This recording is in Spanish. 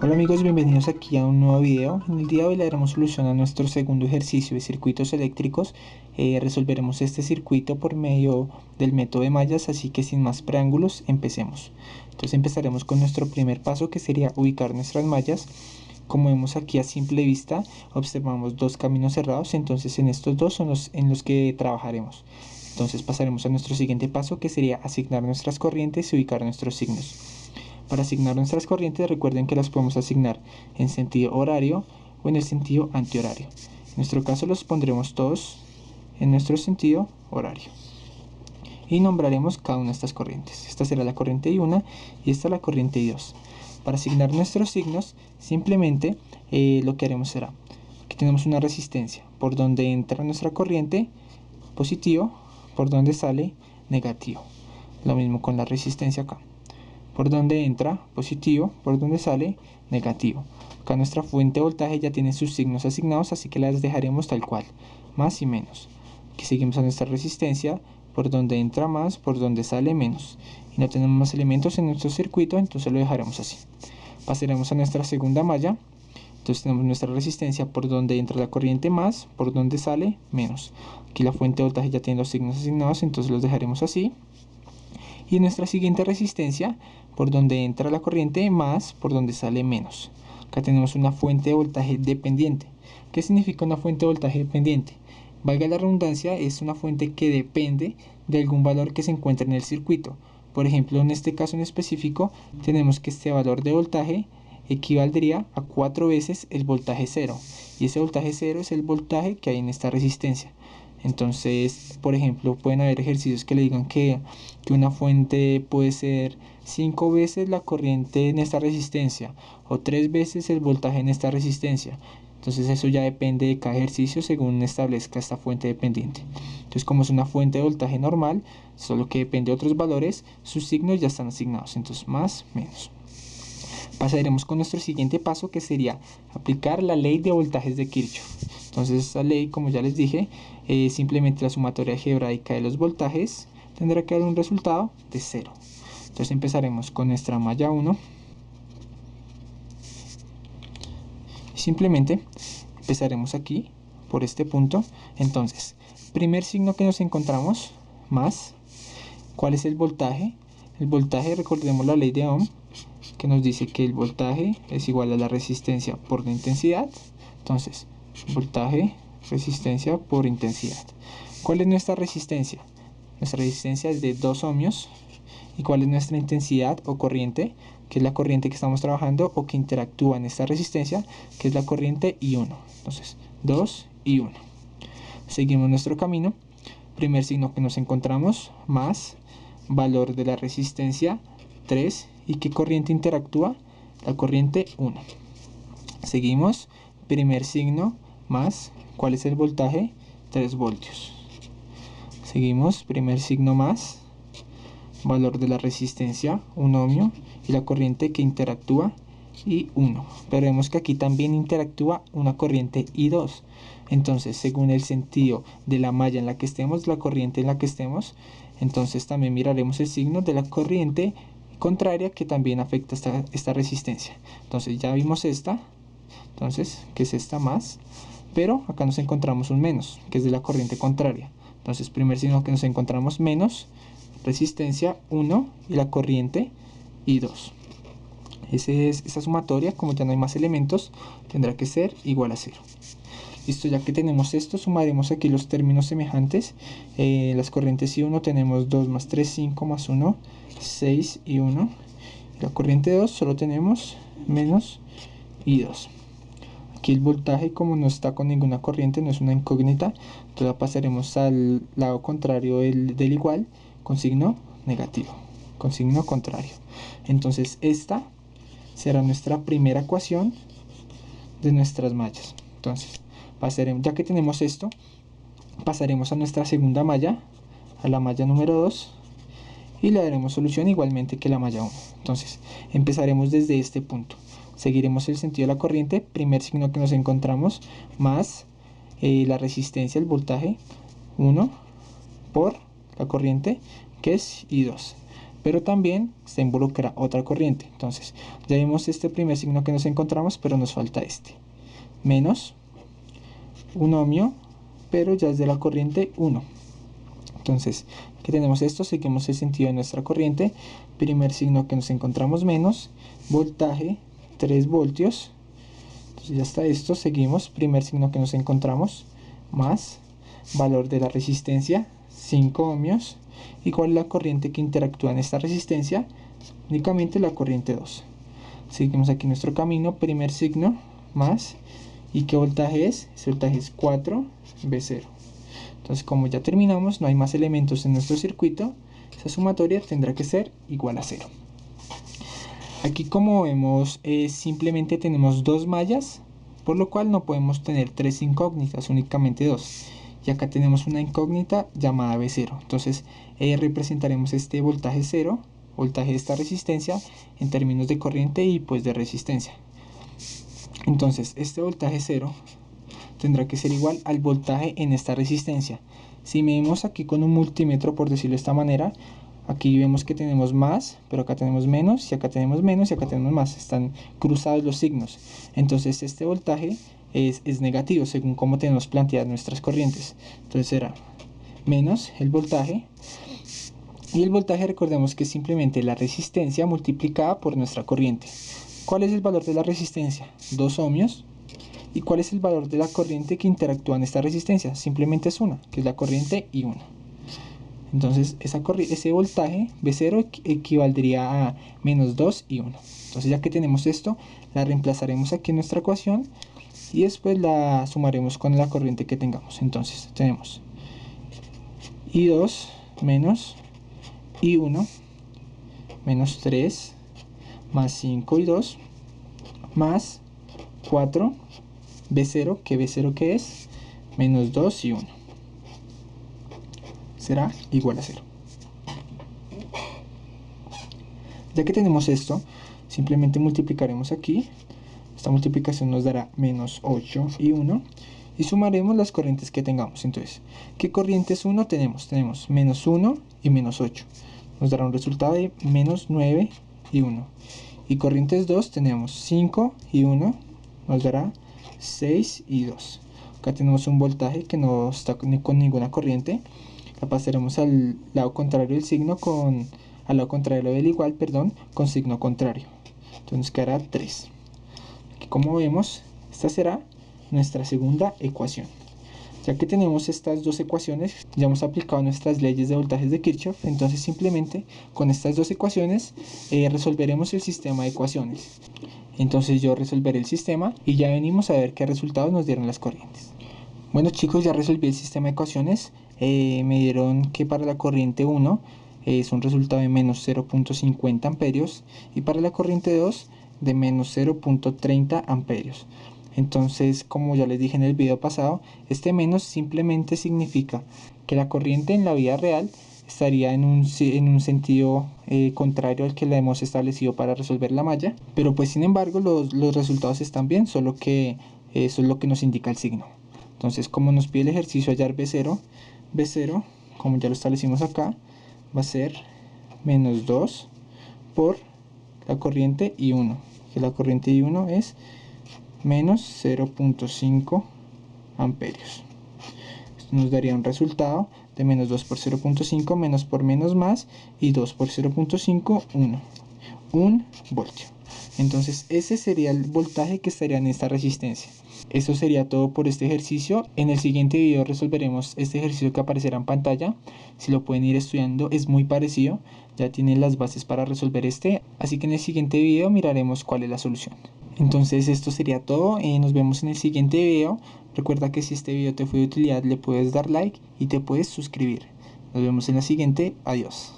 Hola amigos, bienvenidos aquí a un nuevo video. En el día de hoy le daremos solución a nuestro segundo ejercicio de circuitos eléctricos. Resolveremos este circuito por medio del método de mallas, así que sin más preámbulos, empecemos. Entonces empezaremos con nuestro primer paso, que sería ubicar nuestras mallas. Como vemos aquí a simple vista, observamos dos caminos cerrados, entonces en estos dos son los en los que trabajaremos. Entonces pasaremos a nuestro siguiente paso, que sería asignar nuestras corrientes y ubicar nuestros signos. Para asignar nuestras corrientes, recuerden que las podemos asignar en sentido horario o en el sentido antihorario. En nuestro caso los pondremos todos en nuestro sentido horario. Y nombraremos cada una de estas corrientes. Esta será la corriente I1 y esta la corriente I2. Para asignar nuestros signos, simplemente lo que haremos será que tenemos una resistencia por donde entra nuestra corriente, positivo, por donde sale, negativo. Lo mismo con la resistencia acá. Por donde entra, positivo, por donde sale, negativo. Acá nuestra fuente de voltaje ya tiene sus signos asignados, así que las dejaremos tal cual, más y menos. Aquí seguimos a nuestra resistencia, por donde entra más, por donde sale menos. Y no tenemos más elementos en nuestro circuito, entonces lo dejaremos así. Pasaremos a nuestra segunda malla. Entonces tenemos nuestra resistencia por donde entra la corriente más, por donde sale menos. Aquí la fuente de voltaje ya tiene los signos asignados, entonces los dejaremos así. Y en nuestra siguiente resistencia, por donde entra la corriente más, por donde sale menos. Acá tenemos una fuente de voltaje dependiente. ¿Qué significa una fuente de voltaje dependiente? Valga la redundancia, es una fuente que depende de algún valor que se encuentre en el circuito. Por ejemplo, en este caso en específico, tenemos que este valor de voltaje equivaldría a 4 veces el voltaje cero. Y ese voltaje cero es el voltaje que hay en esta resistencia. Entonces, por ejemplo, pueden haber ejercicios que le digan que una fuente puede ser 5 veces la corriente en esta resistencia o 3 veces el voltaje en esta resistencia. Entonces eso ya depende de cada ejercicio según establezca esta fuente dependiente. Entonces, como es una fuente de voltaje normal, solo que depende de otros valores, sus signos ya están asignados. Entonces, más, menos. Pasaremos con nuestro siguiente paso, que sería aplicar la ley de voltajes de Kirchhoff. Entonces esta ley, como ya les dije, simplemente la sumatoria algebraica de los voltajes tendrá que dar un resultado de 0. Entonces empezaremos con nuestra malla 1. Simplemente empezaremos aquí, por este punto. Entonces, primer signo que nos encontramos, más. ¿Cuál es el voltaje? El voltaje, recordemos la ley de Ohm, que nos dice que el voltaje es igual a la resistencia por la intensidad. Entonces, voltaje, resistencia por intensidad. ¿Cuál es nuestra resistencia? Nuestra resistencia es de 2 ohmios. ¿Y cuál es nuestra intensidad o corriente? Que es la corriente que estamos trabajando o que interactúa en esta resistencia, que es la corriente I1. Entonces, 2 y 1. Seguimos nuestro camino. Primer signo que nos encontramos, más valor de la resistencia 3. ¿Y qué corriente interactúa? La corriente 1. Seguimos, primer signo, más, ¿cuál es el voltaje? 3 voltios. Seguimos, primer signo más, valor de la resistencia, 1 ohmio, y la corriente que interactúa, I1. Pero vemos que aquí también interactúa una corriente I2. Entonces, según el sentido de la malla en la que estemos, la corriente en la que estemos, entonces también miraremos el signo de la corriente contraria que también afecta esta resistencia. Entonces ya vimos esta, entonces que es esta más, pero acá nos encontramos un menos, que es de la corriente contraria. Entonces primer signo que nos encontramos, menos, resistencia 1 y la corriente I2. Esa sumatoria, como ya no hay más elementos, tendrá que ser igual a 0. Listo, ya que tenemos esto, sumaremos aquí los términos semejantes. Las corrientes I1 tenemos 2 más 3, 5 más 1, 6 y 1. La corriente 2 solo tenemos menos y 2. Aquí el voltaje, como no está con ninguna corriente, no es una incógnita, entonces la pasaremos al lado contrario del igual, con signo negativo, con signo contrario. Entonces esta será nuestra primera ecuación de nuestras mallas. Entonces pasaremos, ya que tenemos esto, pasaremos a nuestra segunda malla, a la malla número 2, y le daremos solución igualmente que la malla 1. Entonces empezaremos desde este punto, seguiremos el sentido de la corriente, primer signo que nos encontramos, más la resistencia, el voltaje 1 por la corriente, que es I2. pero también se involucra otra corriente. Entonces ya vimos este primer signo que nos encontramos, pero nos falta este, menos un ohmio, pero ya es de la corriente 1. Entonces, que tenemos esto, seguimos el sentido de nuestra corriente. Primer signo que nos encontramos, menos, voltaje 3 voltios. Entonces ya está esto, seguimos, primer signo que nos encontramos, más, valor de la resistencia 5 ohmios. ¿Y cuál es la corriente que interactúa en esta resistencia? Únicamente la corriente 2. Seguimos aquí nuestro camino, primer signo, más, ¿y qué voltaje es? Ese voltaje es 4V0. Entonces, como ya terminamos, no hay más elementos en nuestro circuito, esa sumatoria tendrá que ser igual a 0. Aquí, como vemos, simplemente tenemos dos mallas, por lo cual no podemos tener tres incógnitas, únicamente dos. Y acá tenemos una incógnita llamada V0. Entonces representaremos este voltaje 0, voltaje de esta resistencia, en términos de corriente y pues de resistencia. Entonces este voltaje 0 tendrá que ser igual al voltaje en esta resistencia. Si medimos aquí con un multímetro, por decirlo de esta manera, aquí vemos que tenemos más, pero acá tenemos menos, y acá tenemos menos, y acá tenemos más. Están cruzados los signos. Entonces este voltaje es negativo, según cómo tenemos planteadas nuestras corrientes. Entonces será menos el voltaje. Y el voltaje, recordemos que es simplemente la resistencia multiplicada por nuestra corriente. ¿Cuál es el valor de la resistencia? 2 ohmios. ¿Y cuál es el valor de la corriente que interactúa en esta resistencia? Simplemente es una, que es la corriente I1. Entonces ese voltaje V0 equivaldría a menos 2 I1. Entonces ya que tenemos esto, la reemplazaremos aquí en nuestra ecuación y después la sumaremos con la corriente que tengamos. Entonces tenemos I2 menos I1 menos 3 más 5 I2 más 4 V0, que V0 que es menos 2 y 1 será igual a 0. Ya que tenemos esto, simplemente multiplicaremos aquí. Esta multiplicación nos dará menos 8 y 1 y sumaremos las corrientes que tengamos. Entonces, ¿qué corrientes 1 tenemos? Tenemos menos 1 y menos 8. Nos dará un resultado de menos 9 y 1. Y corrientes 2 tenemos 5 y 1, nos dará 6 y 2. Acá tenemos un voltaje que no está con ninguna corriente. La pasaremos al lado contrario del signo al lado contrario del igual, perdón, con signo contrario. Entonces quedará 3. Aquí, como vemos, esta será nuestra segunda ecuación. Ya que tenemos estas dos ecuaciones, ya hemos aplicado nuestras leyes de voltajes de Kirchhoff. Entonces simplemente con estas dos ecuaciones resolveremos el sistema de ecuaciones. Entonces yo resolveré el sistema y ya venimos a ver qué resultados nos dieron las corrientes. Bueno chicos, ya resolví el sistema de ecuaciones. Me dieron que para la corriente 1 es un resultado de menos 0.50 amperios y para la corriente 2 de menos 0.30 amperios. Entonces, como ya les dije en el video pasado, este menos simplemente significa que la corriente en la vida real estaría en un sentido contrario al que la hemos establecido para resolver la malla, pero pues sin embargo los resultados están bien, solo que eso es lo que nos indica el signo. Entonces, como nos pide el ejercicio hallar V0, como ya lo establecimos acá, va a ser menos 2 por la corriente I1, que la corriente I1 es menos 0.5 amperios. Esto nos daría un resultado de menos 2 por 0.5, menos por menos más, y 2 por 0.5, 1 voltio. Entonces ese sería el voltaje que estaría en esta resistencia. Eso sería todo por este ejercicio. En el siguiente video resolveremos este ejercicio que aparecerá en pantalla. Si lo pueden ir estudiando, es muy parecido. Ya tienen las bases para resolver este. Así que en el siguiente video miraremos cuál es la solución. Entonces esto sería todo. Nos vemos en el siguiente video. Recuerda que si este video te fue de utilidad, le puedes dar like y te puedes suscribir. Nos vemos en la siguiente. Adiós.